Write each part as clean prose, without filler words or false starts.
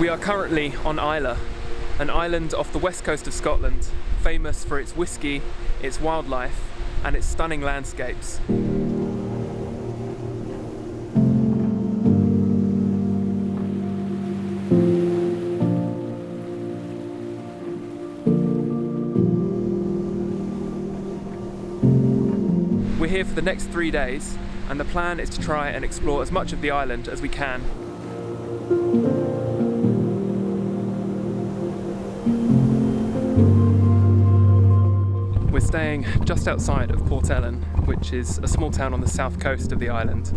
We are currently on Islay, an island off the west coast of Scotland, famous for its whisky, its wildlife, and its stunning landscapes. We're here for the next 3 days, and the plan is to try and explore as much of the island as we can. We're staying just outside of Port Ellen, which is a small town on the south coast of the island,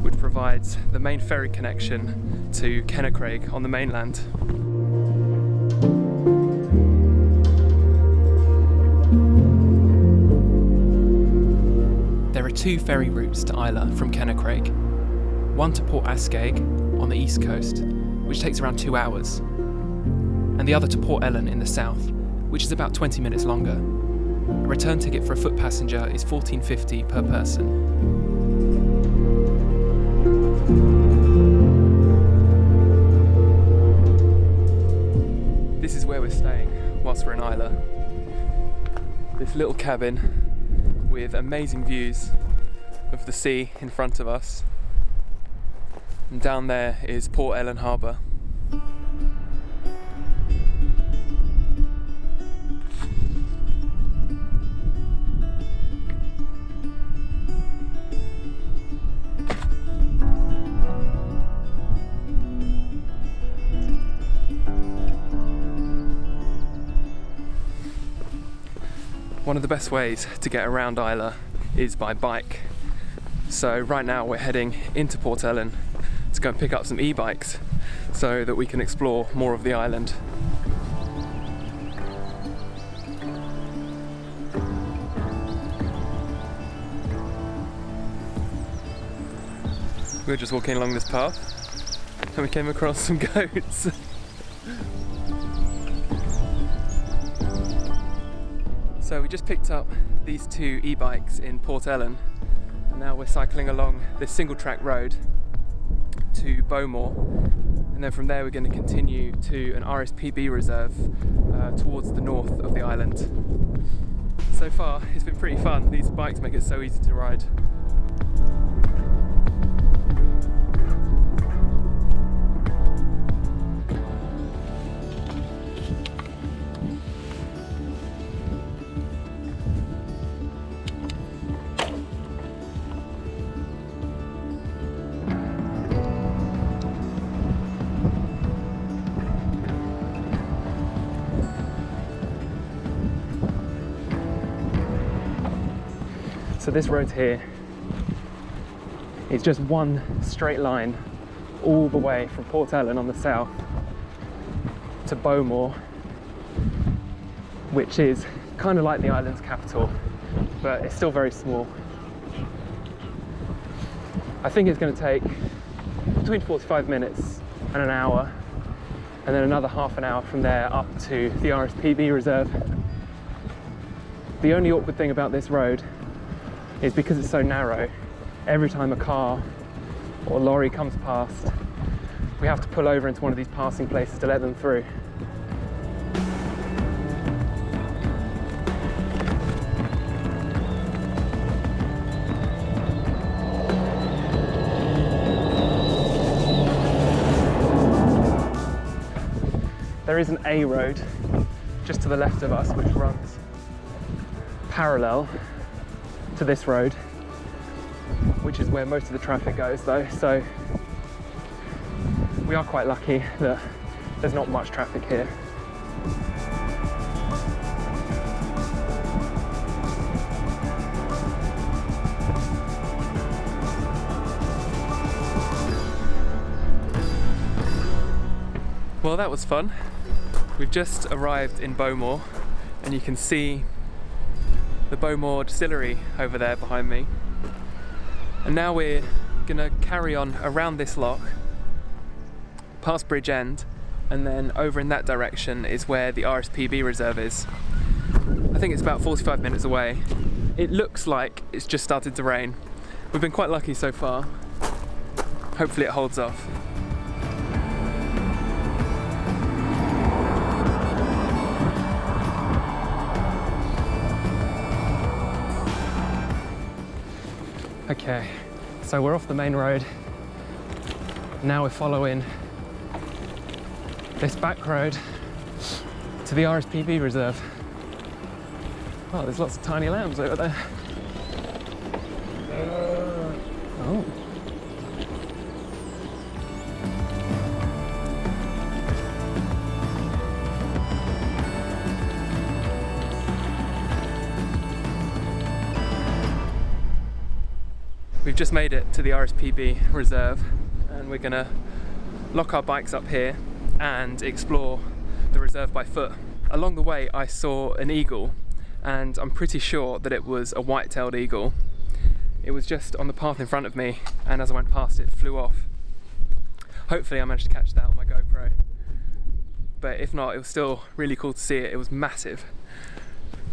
which provides the main ferry connection to Kennaicraig on the mainland. There are 2 ferry routes to Islay from Kennaicraig. One to Port Askaig on the east coast, which takes around 2 hours, and the other to Port Ellen in the south, which is about 20 minutes longer. A return ticket for a foot passenger is $14.50 per person. This is where we're staying whilst we're in Islay. This little cabin with amazing views of the sea in front of us. And down there is Port Ellen Harbour. One of the best ways to get around Islay is by bike. So right now we're heading into Port Ellen to go and pick up some e-bikes so that we can explore more of the island. We were just walking along this path and we came across some goats. So we just picked up these 2 e-bikes in Port Ellen, and now we're cycling along this single track road to Bowmore, and then from there we're going to continue to an RSPB reserve towards the north of the island. So far it's been pretty fun. These bikes make it so easy to ride. So this road here is just one straight line all the way from Port Ellen on the south to Bowmore, which is kind of like the island's capital, but it's still very small. I think it's going to take between 45 minutes and an hour, and then another half an hour from there up to the RSPB reserve. The only awkward thing about this road is because it's so narrow, every time a car or lorry comes past, we have to pull over into one of these passing places to let them through. There is an A road just to the left of us which runs parallel to this road, which is where most of the traffic goes though, so we are quite lucky that there's not much traffic here. Well, that was fun. We've just arrived in Bowmore, and you can see the Bowmore distillery over there behind me. And now we're gonna carry on around this loch, past Bridge End, and then over in that direction is where the RSPB reserve is. I think it's about 45 minutes away. It looks like it's just started to rain. We've been quite lucky so far. Hopefully it holds off. Okay, so we're off the main road. Now we're following this back road to the RSPB reserve. Oh, there's lots of tiny lambs over there. Oh. We've just made it to the RSPB reserve and we're gonna lock our bikes up here and explore the reserve by foot. Along the way I saw an eagle and I'm pretty sure that it was a white-tailed eagle. It was just on the path in front of me and as I went past it flew off. Hopefully I managed to catch that on my GoPro. But if not, it was still really cool to see it. It was massive.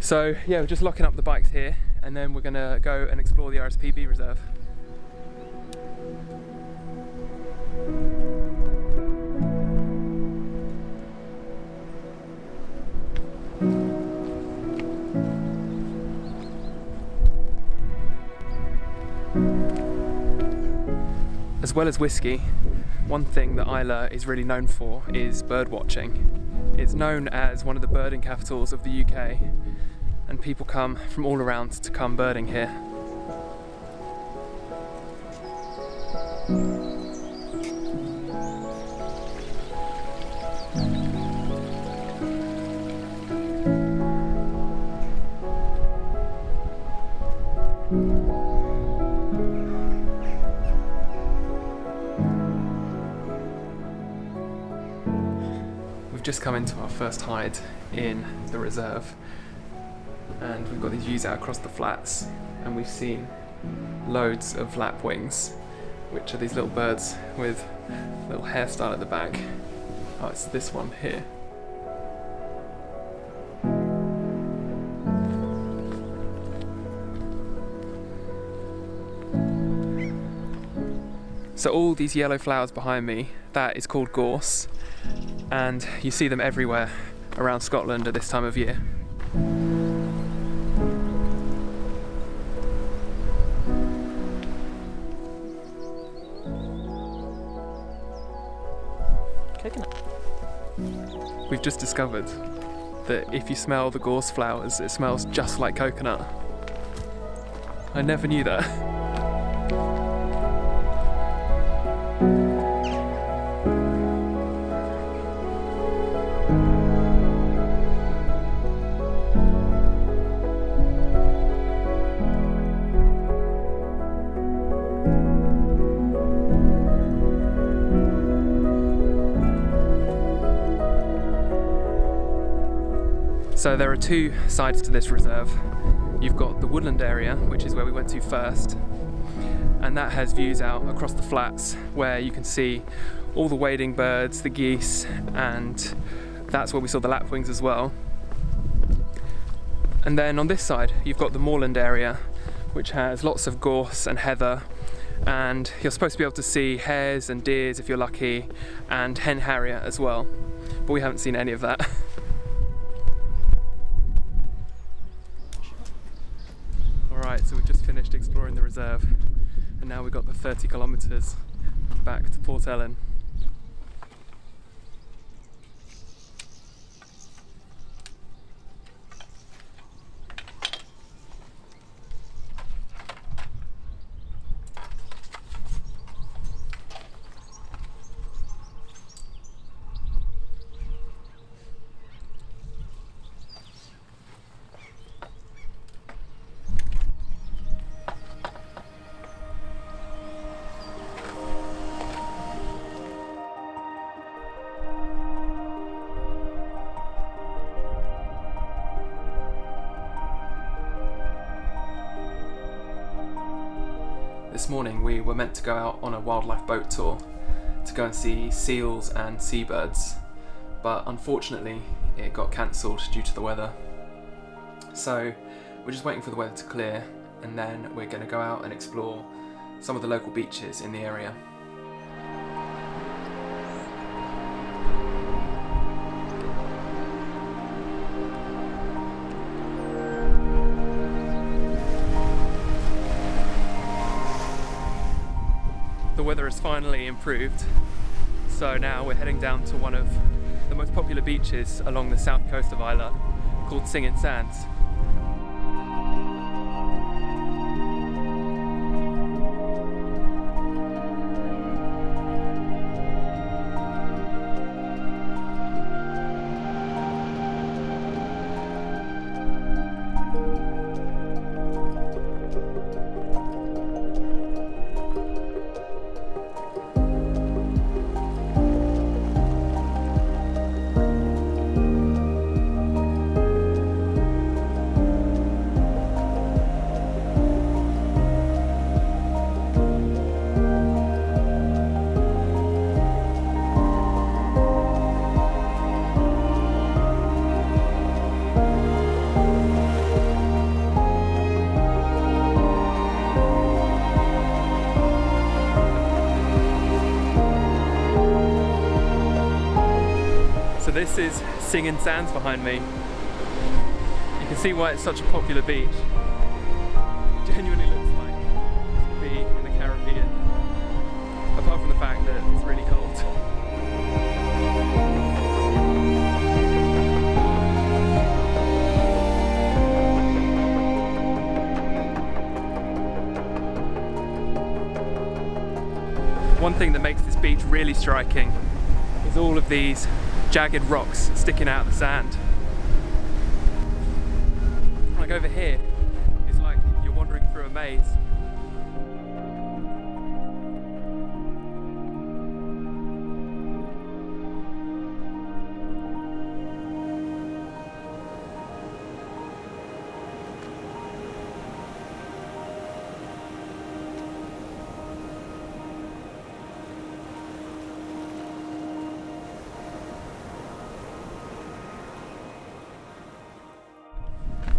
So yeah, we're just locking up the bikes here and then we're gonna go and explore the RSPB reserve. As well as whiskey, one thing that Islay is really known for is bird watching. It's known as one of the birding capitals of the UK, and people come from all around to come birding here. We've just come into our first hide in the reserve and we've got these views out across the flats and we've seen loads of lapwings, which are these little birds with a little hairstyle at the back. Oh, it's this one here. So all these yellow flowers behind me, that is called gorse, and you see them everywhere around Scotland at this time of year. We've just discovered that if you smell the gorse flowers, it smells just like coconut. I never knew that. So there are two sides to this reserve. You've got the woodland area, which is where we went to first, and that has views out across the flats where you can see all the wading birds, the geese, and that's where we saw the lapwings as well. And then on this side you've got the moorland area, which has lots of gorse and heather, and you're supposed to be able to see hares and deers if you're lucky, and hen harrier as well, but we haven't seen any of that. Alright, so we've just finished exploring the reserve and now we've got the 30 kilometres back to Port Ellen. This morning we were meant to go out on a wildlife boat tour to go and see seals and seabirds, but unfortunately it got cancelled due to the weather. So we're just waiting for the weather to clear and then we're going to go out and explore some of the local beaches in the area. the weather has finally improved. So now we're heading down to one of the most popular beaches along the south coast of Islay, called Singing Sands. So this is Singing Sands behind me. You can see why it's such a popular beach. It genuinely looks like to be in the Caribbean, apart from the fact that it's really cold. One thing that makes this beach really striking is all of these jagged rocks sticking out of the sand. Like over here, it's like you're wandering through a maze.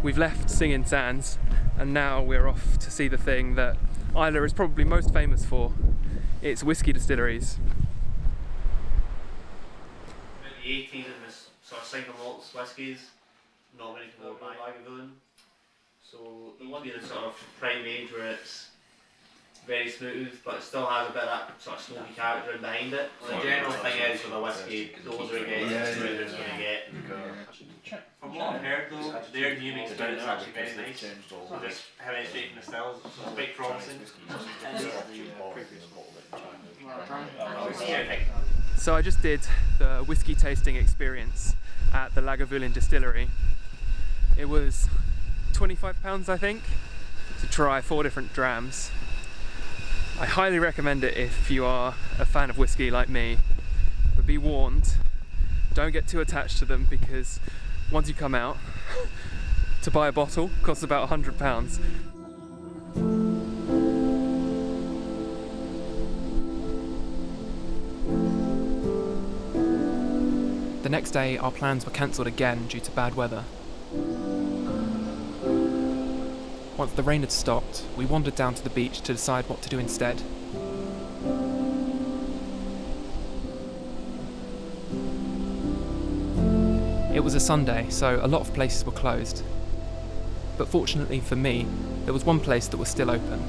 We've left Singing Sands and now we're off to see the thing that Islay is probably most famous for. It's whiskey distilleries. About the 80s in this sort of single malts whiskies, not many people buy Lagavulin. So the one being the sort of prime age where it's very smooth, but it still has a bit of that sort of smoky character in behind it. Well, the general thing is with a whiskey, the older it gets, the smoother it's going to get. From what I've heard though, their new experience is actually very nice. So just having it straight from the stills, so it's quite promising. So I just did the whiskey tasting experience at the Lagavulin distillery. It was £25 I think, to try 4 different drams. I highly recommend it if you are a fan of whiskey like me, but be warned, don't get too attached to them because once you come out, to buy a bottle costs about £100. The next day our plans were cancelled again due to bad weather. Once the rain had stopped, we wandered down to the beach to decide what to do instead. It was a Sunday, so a lot of places were closed. But fortunately for me, there was one place that was still open.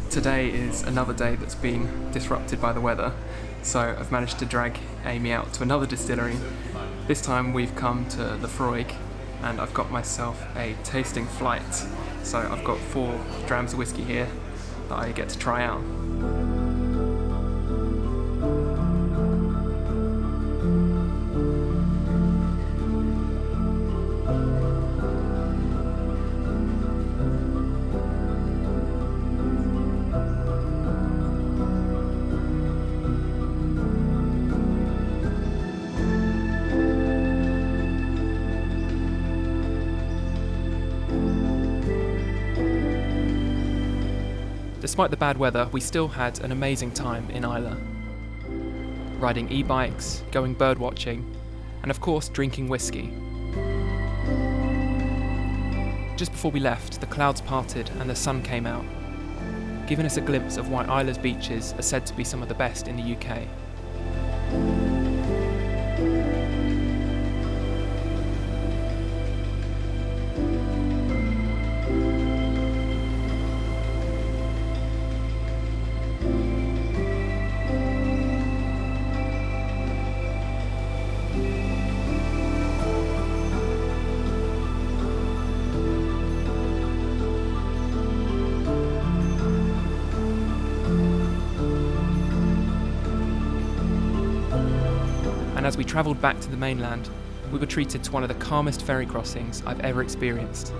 Today is another day that's been disrupted by the weather, so I've managed to drag Amy out to another distillery. This time we've come to the Freud, and I've got myself a tasting flight. So I've got 4 drams of whiskey here that I get to try out. Despite the bad weather, we still had an amazing time in Islay. Riding e-bikes, going bird watching, and of course drinking whiskey. Just before we left, the clouds parted and the sun came out, giving us a glimpse of why Islay's beaches are said to be some of the best in the UK. as we travelled back to the mainland, we were treated to one of the calmest ferry crossings I've ever experienced.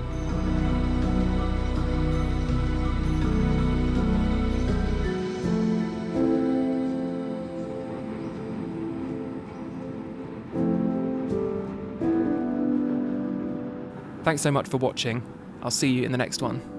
Thanks so much for watching. I'll see you in the next one.